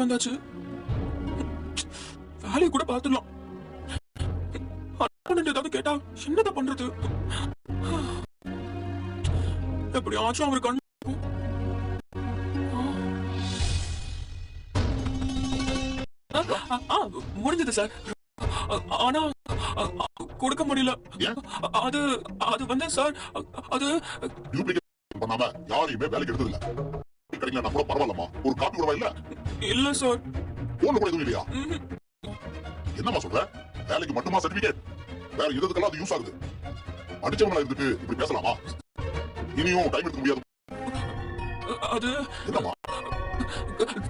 வந்தாச்சு. வேலையை கூட பார்த்துடலாம். ஏதாவது கேட்டா என்னத பண்றது? எப்படியாச்சும் அவர் கண் முடிஞ்சது சார். ஆனா கொடுக்க முடியல. அது அது வந்து சார், அது பண்ணாம யாரையுமே வேலைக்கு எடுத்தது இல்ல. கிடைக்கல கூட பரவாயில்லமா, ஒரு காப்பி கூட இல்ல. இல்ல சார். போன் கூட எதுவும் இல்லையா? என்னமா சொல்ற? வேலைக்கு மட்டுமா சர்டிபிகேட்? வேற எதுக்கெல்லாம் அது யூஸ் ஆகுது? படிச்சவங்களா இருந்துட்டு இப்படி பேசலாமா? இனியும் டைம் எடுக்க முடியாது. அது என்னமா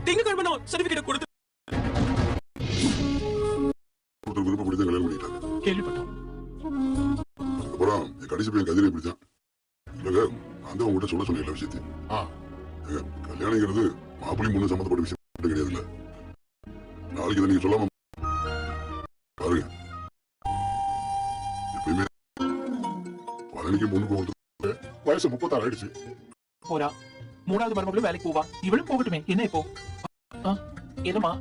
திங்கக்கிழமை நான் சர்டிபிகேட் கொடுத்து விருப்பப்படி கல்யாணம் பண்ணிட்டாங்க. கேள்விப்பட்டோம். அதுக்கப்புறம் என் கடைசி பையன் கதிரை இப்படித்தான். இல்லங்க, அந்த உங்ககிட்ட சொல்ல சொன்ன எல்லா விஷயத்தையும். கல்யாணங்கிறது மாப்பிள்ளையும் பொண்ணு சம்மந்தப்பட்ட விஷயம் கிடையாதுல்ல. நாளைக்கு இதை நீங்க சொல்லாம பாருங்க. எப்பயுமே பழனிக்கு பொண்ணு போகிறது வயசு 36 ஆயிடுச்சு. போறா 3வது மருமகளும் வேலைக்கு போவா. இவளும் போகட்டுமே. என்ன இப்போ? என்னமா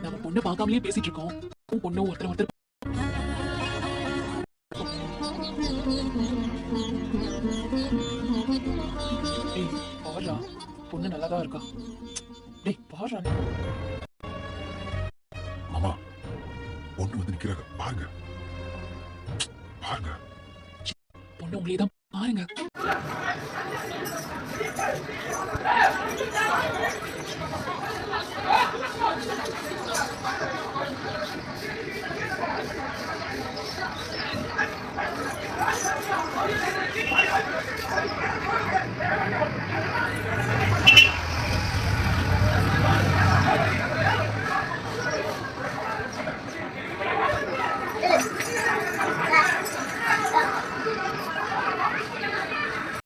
நம்ம பொண்ணு பார்க்காமலே பேசிட்டு இருக்கோம். பொண்ணு ஒருத்தர் பாரா, பொண்ணு நல்லாதான் இருக்கா. டேய் பாரா. மாமா, பொண்ணு வந்து நிக்கிறாங்க பாருங்க. பாருங்க, பொண்ணு உங்களே தான் பாருங்க.